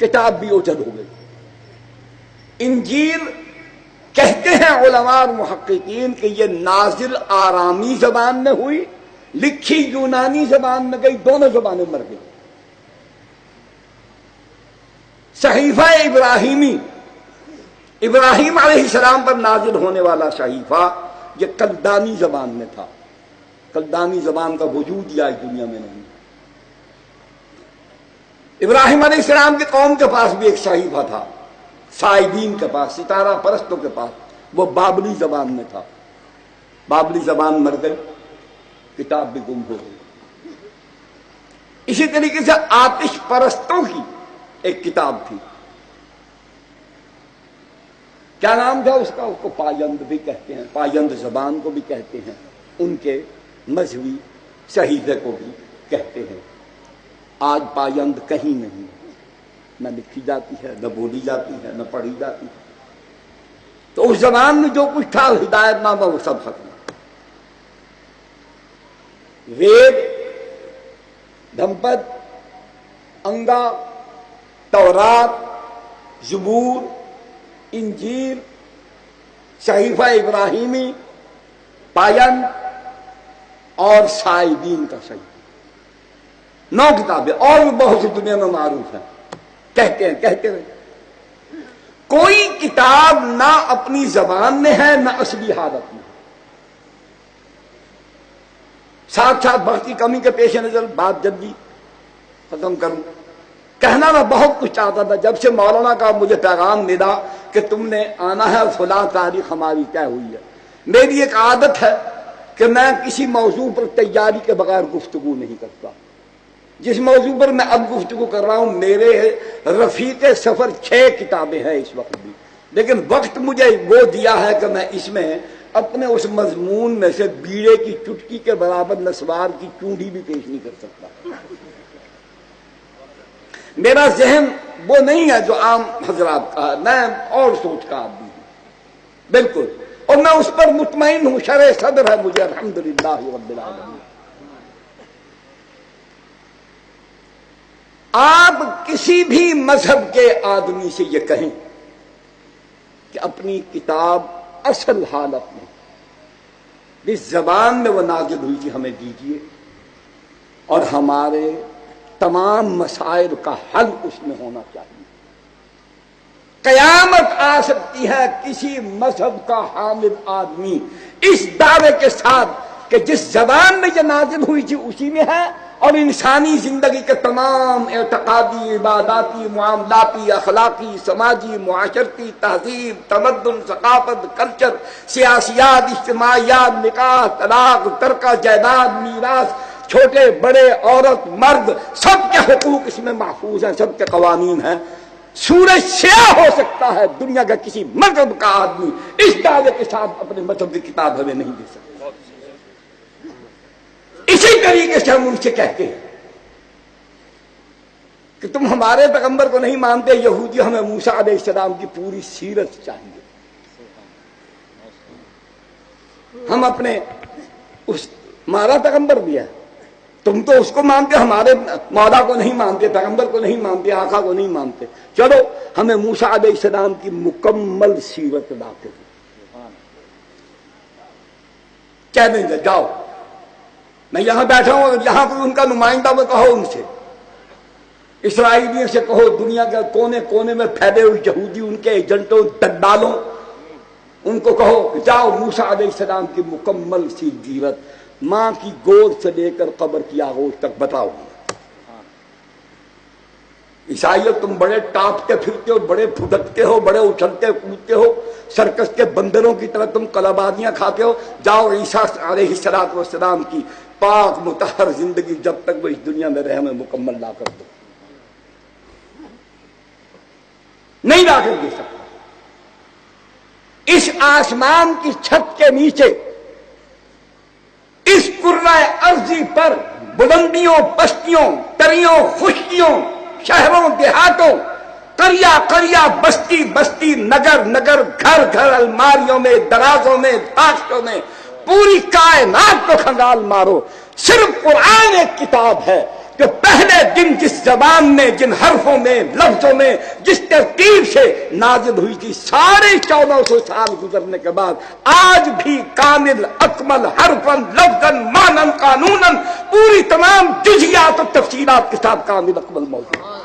کتاب بھی اوجھل ہو گئی۔ انجیل کہتے ہیں علماء اور محققین کہ یہ نازل آرامی زبان میں ہوئی، لکھی یونانی زبان میں گئی، دونوں زبانیں مر گئی۔ صحیفہ ابراہیمی، ابراہیم علیہ السلام پر نازل ہونے والا صحیفہ، یہ کلدانی زبان میں تھا۔ کلدانی زبان کا وجود یا اس دنیا میں نہیں۔ ابراہیم علیہ السلام کی قوم کے پاس بھی ایک صحیفہ تھا، سائبین کے پاس، ستارہ پرستوں کے پاس، وہ بابلی زبان میں تھا۔ بابلی زبان مر گئی، کتاب بھی گم ہو گئی۔ اسی طریقے سے آتش پرستوں کی ایک کتاب تھی، کیا نام تھا اس کا؟ اس کو پایند بھی کہتے ہیں، پایند زبان کو بھی کہتے ہیں، ان کے مذہبی صحیفے کو بھی کہتے ہیں۔ آج پایند کہیں نہیں، نہ لکھی جاتی ہے، نہ بولی جاتی ہے، نہ پڑھی جاتی ہے۔ تو اس زبان میں جو کچھ تھا ہدایت نامہ وہ سب ختم۔ وید، دھمپد، انگا، تورات، زبور، انجیل، صحیفہ ابراہیمی، پایند اور سائبین کا صحیفہ، 9 کتابیں، اور بھی بہت سی دنیا میں معروف ہیں۔ کہتے ہیں کوئی کتاب نہ اپنی زبان میں ہے نہ اصلی حالت میں۔ ساتھ ساتھ وقت کی کمی کے پیش نظر بات جلدی ختم کروں۔ کہنا میں بہت کچھ چاہتا تھا، جب سے مولانا کا مجھے پیغام ملا کہ تم نے آنا ہے، فلاں تاریخ ہماری طے ہوئی ہے۔ میری ایک عادت ہے کہ میں کسی موضوع پر تیاری کے بغیر گفتگو نہیں کرتا۔ جس موضوع پر میں اب گفتگو کر رہا ہوں، میرے رفیق سفر 6 کتابیں ہیں اس وقت بھی، لیکن وقت مجھے وہ دیا ہے کہ میں اس میں اپنے اس مضمون میں سے بیڑے کی چٹکی کے برابر نسوار کی چونڈی بھی پیش نہیں کر سکتا۔ میرا ذہن وہ نہیں ہے جو عام حضرات کا ہے، میں اور سوچ کا آدمی ہوں بالکل، اور میں اس پر مطمئن ہوں، شرح صدر ہے مجھے الحمدللہ رب العالمین۔ آپ کسی بھی مذہب کے آدمی سے یہ کہیں کہ اپنی کتاب اصل حالت میں جس زبان میں وہ نازل ہوئی تھی ہمیں دیجیے، اور ہمارے تمام مسائل کا حل اس میں ہونا چاہیے۔ قیامت آ سکتی ہے کسی مذہب کا حامل آدمی اس دعوے کے ساتھ کہ جس زبان میں یہ نازل ہوئی تھی اسی میں ہے، اور انسانی زندگی کے تمام اعتقادی، عباداتی، معاملاتی، اخلاقی، سماجی، معاشرتی، تہذیب، تمدن، ثقافت، کلچر، سیاسیات، اجتماعیات، نکاح، طلاق، ترکہ جائیداد، میراث، چھوٹے بڑے، عورت مرد، سب کے حقوق اس میں محفوظ ہیں، سب کے قوانین ہیں۔ سورج سیاہ ہو سکتا ہے، دنیا کا کسی مذہب کا آدمی اس دعوے کے ساتھ اپنے مذہب کی کتاب ہمیں نہیں دے سکتا۔ اسی طریقے سے ہم ان سے کہتے ہیں کہ تم ہمارے پیغمبر کو نہیں مانتے، یہودی ہمیں موسیٰ علیہ السلام کی پوری سیرت چاہیے۔ ہم اپنے ہمارا پیغمبر بھی ہے، تم تو اس کو مانتے، ہمارے مولا کو نہیں مانتے، پیغمبر کو نہیں مانتے، آقا کو نہیں مانتے، چلو ہمیں موسیٰ علیہ السلام کی مکمل سیرت لاتے ہیں۔ کہہ دیں گے جاؤ، میں یہاں بیٹھا ہوں، یہاں پر ان کا نمائندہ وہ کہو، ان سے اسرائیلیوں سے کہو، دنیا کے کونے کونے میں پھیلے ہوئے یہودی، ان کے ایجنٹوں، دلالوں، ان کو کہو جاؤ موسیٰ علیہ السلام کی مکمل سیرت ماں کی گود سے لے کر قبر کی آغوش تک بتاؤ۔ عیسائیوں تم بڑے ٹاپتے پھرتے ہو، بڑے پھدکتے ہو، بڑے اچھلتے کودتے ہو، سرکس کے بندروں کی طرح تم کلابازیاں کھاتے ہو، جاؤ عیسیٰ علیہ السلام کی پاک مطہر زندگی جب تک وہ اس دنیا میں رہے میں مکمل لا کر دو۔ نہیں لا کر دے سکتا۔ اس آسمان کی چھت کے نیچے، اس کرۂ ارضی پر، بلندیوں پستیوں، تریوں خشکیوں، شہروں دیہاتوں، قریہ قریہ، بستی بستی، نگر نگر، گھر گھر، الماریوں میں، درازوں میں، تاشتوں میں، پوری کائنات کو کھنگال مارو، صرف قرآن ایک کتاب ہے کہ پہلے دن جس زبان میں، جن حرفوں میں، لفظوں میں، جس ترتیب سے نازل ہوئی تھی، سارے 1400 سال گزرنے کے بعد آج بھی کامل اکمل حرفاً لفظاً معناً قانوناً پوری تمام جزیات و تفصیلات کے ساتھ کامل اکمل موجود ہے۔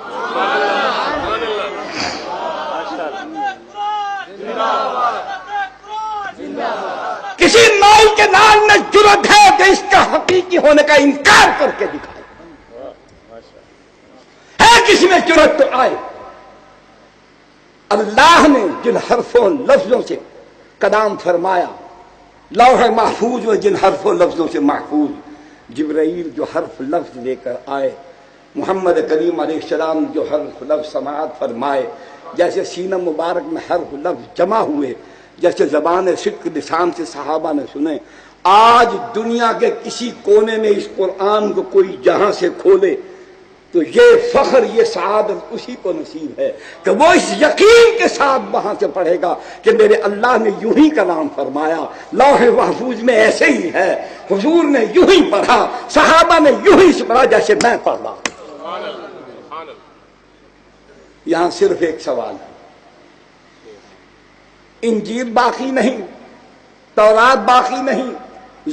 کسی نائی کے نال میں جرأت ہے کہ اس کا حقیقی ہونے کا انکار کر کے دکھائے، ہے کسی میں جرأت تو آئے۔ اللہ نے جن حرفوں لفظوں سے کلام فرمایا، لوح محفوظ میں جن حرفوں لفظوں سے محفوظ، جبرائیل جو حرف لفظ لے کر آئے، محمد کریم علیہ السلام جو حرف لفظ سماعت فرمائے، جیسے سینہ مبارک میں حرف لفظ جمع ہوئے، جیسے زبان صدق لسان سے صحابہ نے سنے، آج دنیا کے کسی کونے میں اس قرآن کو کوئی جہاں سے کھولے تو یہ فخر، یہ سعادت اسی کو نصیب ہے کہ وہ اس یقین کے ساتھ وہاں سے پڑھے گا کہ میرے اللہ نے یوں ہی کلام فرمایا، لوح محفوظ میں ایسے ہی ہے، حضور نے یوں ہی پڑھا، صحابہ نے یوں ہی پڑھا جیسے میں پڑھ رہا ہوں۔ یہاں صرف ایک سوال ہے، انجیل باقی نہیں، تورات باقی نہیں،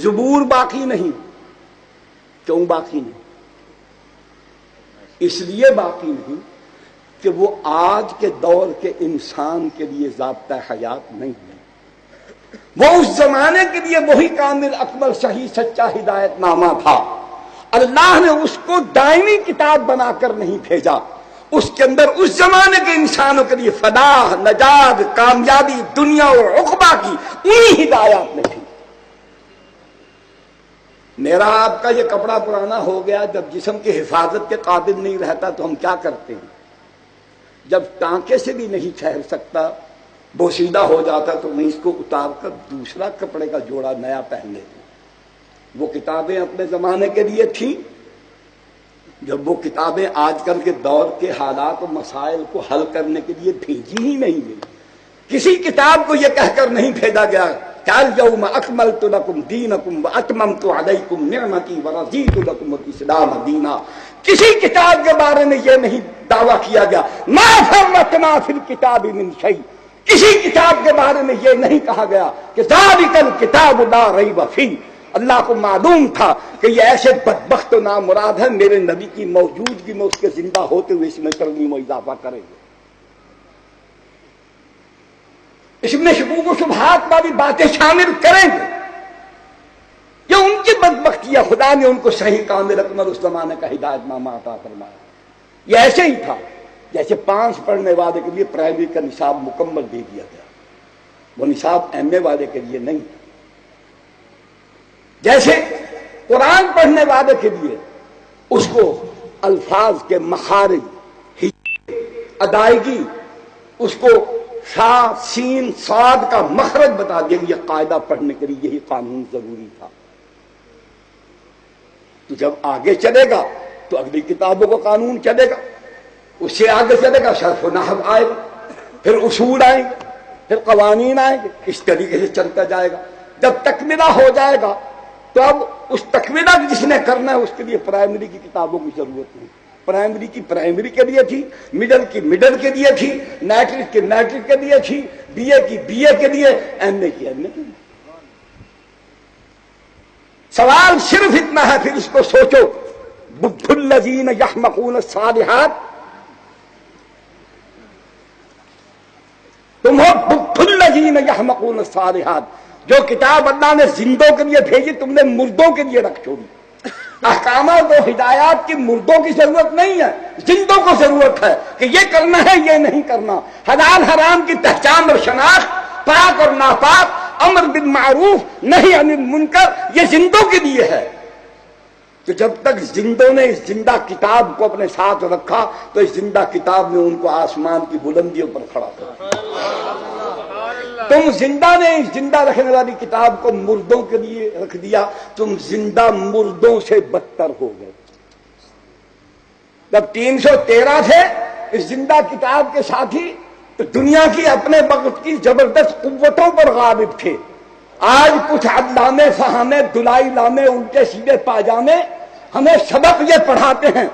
زبور باقی نہیں، کیوں باقی نہیں؟ اس لیے باقی نہیں کہ وہ آج کے دور کے انسان کے لیے ضابطہ حیات نہیں ہے، وہ اس زمانے کے لیے وہی کامل اکمل صحیح سچا ہدایت نامہ تھا۔ اللہ نے اس کو دائمی کتاب بنا کر نہیں بھیجا، اس کے اندر اس زمانے کے انسانوں کے لیے فلاح، نجات، کامیابی دنیا اور عقبہ کی انہی ہدایات میں تھی۔ میرا آپ کا یہ کپڑا پرانا ہو گیا، جب جسم کی حفاظت کے قابل نہیں رہتا تو ہم کیا کرتے ہیں؟ جب ٹانکے سے بھی نہیں ٹھہر سکتا، بوسیدہ ہو جاتا، تو میں اس کو اتار کر دوسرا کپڑے کا جوڑا نیا پہن لیتا ہوں۔ وہ کتابیں اپنے زمانے کے لیے تھیں، جب وہ کتابیں آج کل کے دور کے حالات و مسائل کو حل کرنے کے لیے بھیجی ہی نہیں گئی۔ کسی کتاب کو یہ کہہ کر نہیں بھیجا گیا اليوم اکملت لکم دینکم واتممت علیکم نعمتی ورضیت لکم الاسلام دینا۔ کسی کتاب کے بارے میں یہ نہیں دعویٰ کیا گیا ما فرطنا فی الکتاب من شیء، کسی کتاب کے بارے میں یہ نہیں کہا گیا کہ ذالک الکتاب لا ریب فیہ۔ اللہ کو معلوم تھا کہ یہ ایسے بدبخت و نامراد ہے، میرے نبی کی موجودگی میں اس کے زندہ ہوتے ہوئے اس میں ترمیم و اضافہ کریں گے، اس میں شکوک و شبہات والی باتیں شامل کریں گے۔ یہ ان کی بدبختی ہے، خدا نے ان کو صحیح کامل اکمل اس زمانے کا ہدایت نامہ عطا فرمایا۔ یہ ایسے ہی تھا جیسے 5 پڑھنے والے کے لیے پرائمری کا نصاب مکمل دے دیا گیا، وہ نصاب ایم اے والے کے لیے نہیں تھا۔ جیسے قرآن پڑھنے والے کے لیے اس کو الفاظ کے مخارج، ادائیگی، اس کو شا سین صاد کا مخرج بتا دیا، یہ قاعدہ پڑھنے کے لیے یہی قانون ضروری تھا۔ تو جب آگے چلے گا تو اگلی کتابوں کا قانون چلے گا، اس سے آگے چلے گا صرف و نحو آئے گا، پھر اصول آئیں گے، پھر قوانین آئیں گے، اس طریقے سے چلتا جائے گا۔ جب تکملہ ہو جائے گا تو اب اس تکملہ جس نے کرنا ہے اس کے لیے پرائمری کی کتابوں کی ضرورت نہیں۔ پرائمری کی پرائمری کے لیے تھی، مڈل کی مڈل کے لیے تھی، میٹرک کی میٹرک کے لیے تھی، بی اے کی بی اے کے لیے، ایم اے کی ایم اے کے لیے۔ سوال صرف اتنا ہے، پھر اس کو سوچو، بدھ الذین یحمقون الصالحات، تم ہو بدھ الذین یحمقون الصالحات۔ جو کتاب اللہ نے زندوں کے لیے بھیجی تم نے مردوں کے لیے رکھ چھوڑی۔ احکامات و ہدایات کی مردوں کی ضرورت نہیں ہے، زندوں کو ضرورت ہے کہ یہ کرنا ہے یہ نہیں کرنا، حلال حرام کی پہچان اور شناخت، پاک اور ناپاک، امر بالمعروف نہی عن المنکر، یہ زندوں کے لیے ہے۔ تو جب تک زندوں نے اس زندہ کتاب کو اپنے ساتھ رکھا تو اس زندہ کتاب نے ان کو آسمان کی بلندیوں پر کھڑا کر، تم زندہ نے اس زندہ رکھنے والی کتاب کو مردوں کے لیے رکھ دیا، تم زندہ مردوں سے بدتر ہو گئے۔ جب 313 تھے اس زندہ کتاب کے ساتھی تو دنیا کی اپنے وقت کی زبردست قوتوں پر غالب تھے۔ آج کچھ علامے فہامے دلائی لامے الٹے سیدھے پاجامے ہمیں سبق یہ پڑھاتے ہیں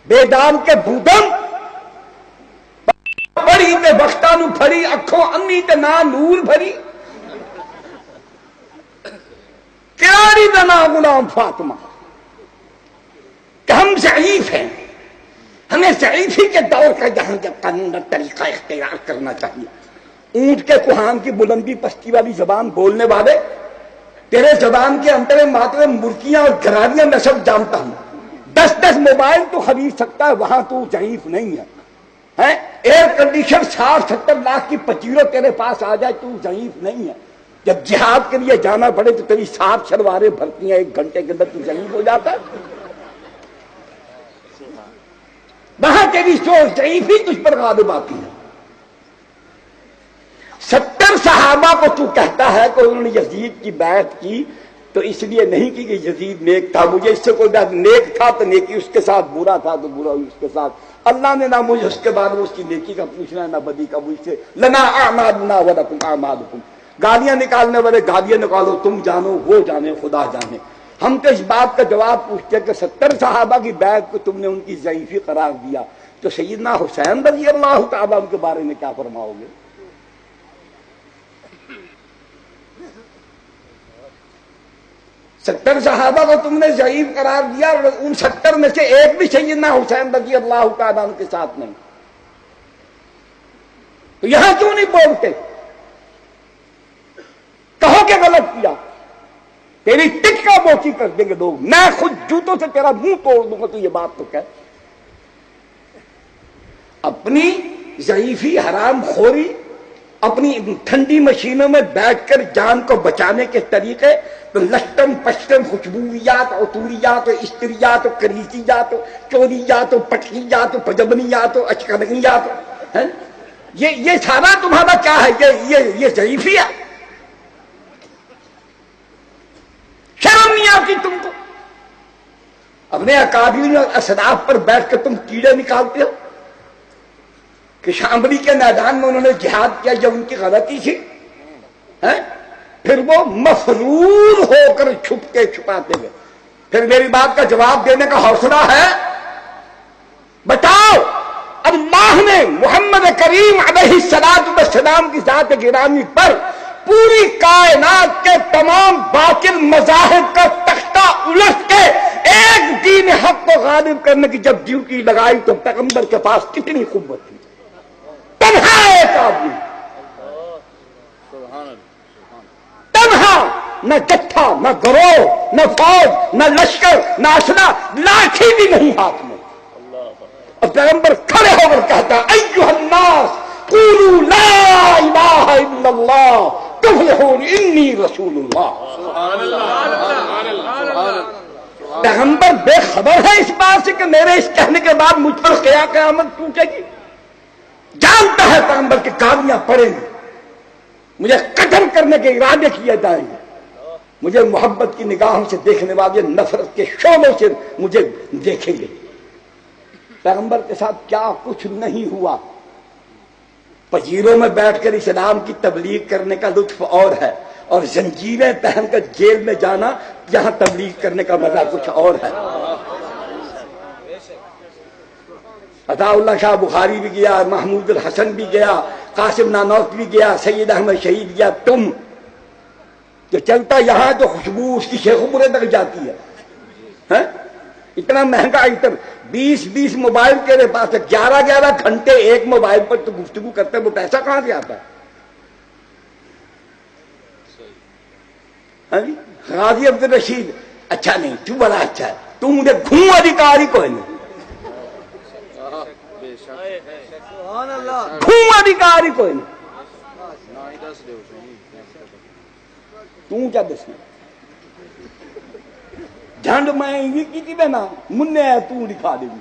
بیدام کے بودم پڑی تے وقتاں نو پھڑی اکھوں امی تے نا نور بھری کیاری دا نا غلام فاطمہ کہ ہم ضعیف ہیں، ہمیں ضعیفی کے دور کا جہاں جب قانون طریقہ اختیار کرنا چاہیے. اونٹ کے کوہان کی بلندی پستی والی زبان بولنے والے، تیرے زبان کے انترے ماترے مرکیاں اور گراریاں میں سب جانتا ہوں. 10 موبائل تو خرید سکتا ہے، وہاں تو ضعیف نہیں ہے. ایئر کنڈیشن 60-70 لاکھ کی پچیروں تیرے پاس آ جائے تو ضعیف نہیں ہے. جب جہاد کے لیے جانا پڑے تو تیری 60 شلواریں بھرتی ہیں، 1 گھنٹے کے اندر تو ضعیف ہو جاتا ہے. وہاں تیری سوچ ضعیف ہی تجھ پر غالب آتی ہے. 70 صحابہ کو تو کہتا ہے کہ انہوں نے یزید کی بیعت کی تو اس لیے نہیں کی کہ یزید نیک تھا، مجھے اس سے کوئی بات، نیک تھا تو نیکی اس کے ساتھ، برا تھا تو برا اس کے ساتھ. اللہ نے نہ مجھے اس کے بعد اس کی نیکی کا پوچھنا نہ بدی کا مجھ سے. لنا اعمالنا ولکم اعمالکم. گالیاں نکالنے والے گالیاں نکالو، تم جانو وہ جانے خدا جانے. ہم تو اس بات کا جواب پوچھتے کہ 70 صحابہ کی بیعت کو تم نے ان کی ضعیفی قرار دیا تو سیدنا حسین رضی اللہ تعالیٰ ان کے بارے میں کیا فرماؤ گے؟ ستر صحابہ کو تم نے ضعیف قرار دیا اور ان 70 میں سے ایک بھی سیدنا حسین رضی اللہ تعالیٰ کے ساتھ نہیں. تو یہاں کیوں نہیں بولتے؟ کہو کہ غلط کیا، تیری ٹک کا موچی کر دیں گے لوگ. میں خود جوتوں سے تیرا منہ توڑ دوں گا تو یہ بات تو کہہ. اپنی ضعیفی، حرام خوری، اپنی ٹھنڈی مشینوں میں بیٹھ کر جان کو بچانے کے طریقے تو لشٹم پشٹم خوشبویات، عطوریات، استریات، کریسیات، چوریات، پٹکیات، پجبنیات، اچکنیات، یہ سارا تمہارا کیا ہے؟ یہ ضعیفی ہے. شرم نہیں آتی تم کو؟ اپنے اکابرین اور اسلاف پر بیٹھ کر تم کیڑے نکالتے ہو کہ شاملی کے میدان میں انہوں نے جہاد کیا جب ان کی غلطی تھی، پھر وہ مفرور ہو کر چھپ کے چھپاتے گئے. پھر میری بات کا جواب دینے کا حوصلہ ہے؟ بتاؤ اللہ نے محمد کریم علیہ السلام کی ذات گرامی پر پوری کائنات کے تمام باطل مذاہب کا تختہ الٹ کے ایک دین حق کو غالب کرنے کی جب ڈیوٹی لگائی تو پیغمبر کے پاس کتنی قوت تھی؟ تنہا ایک آدمی، تنہا، نہ جتھا، نہ گروہ، نہ فوج، نہ لشکر، نہ اسلحہ، لاٹھی بھی نہیں ہاتھ میں. اور پیغمبر کھڑے ہو کر کہتا ایھا الناس قولوا لا الہ الا اللہ تفلحون انی رسول اللہ. پیغمبر بے خبر ہے اس بات سے کہ میرے اس کہنے کے بعد مجھ پر قیامت ٹوٹے گی. جانتا ہے پیغمبر کی گالیاں پڑیں گی، مجھے قتل کرنے کے ارادے کیے جائیں گے، مجھے محبت کی نگاہوں سے دیکھنے والے نفرت کے شعلوں سے مجھے دیکھیں گے. پیغمبر کے ساتھ کیا کچھ نہیں ہوا. پجیروں میں بیٹھ کر اسلام کی تبلیغ کرنے کا لطف اور ہے، اور زنجیریں پہن کر جیل میں جانا یہاں تبلیغ کرنے کا مزہ کچھ اور ہے. عطا اللہ شاہ بخاری بھی گیا، محمود الحسن بھی گیا، قاسم نانوت بھی گیا، سید احمد شہید گیا. تم جو چلتا یہاں تو خوشبو اس کی شیخ برے تک جاتی ہے. اتنا مہنگا عطر، 20 موبائل تیرے پاس ہے، 11 گھنٹے ایک موبائل پر تو گفتگو کرتے، وہ پیسہ کہاں سے آتا ہے؟ غازی عبد الرشید اچھا نہیں، تو بڑا اچھا ہے، تو مجھے گھوم ادھیکاری کوئی نہیں، گھوم ادھیکاری کوئی نہیں، تو کیا دسنا؟ جھنڈ میں یہ کی نا منہ ہے تو دکھا دے گی.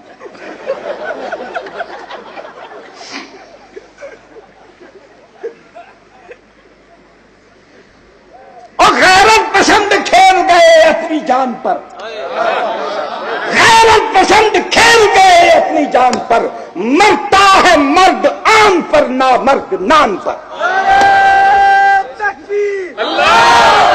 اور غیرت پسند کھیل گئے اپنی جان پر، غیرت پسند کھیل گئے اپنی جان پر، مرتا ہے مرد آن پر، نہ مرد نان پر. اللہ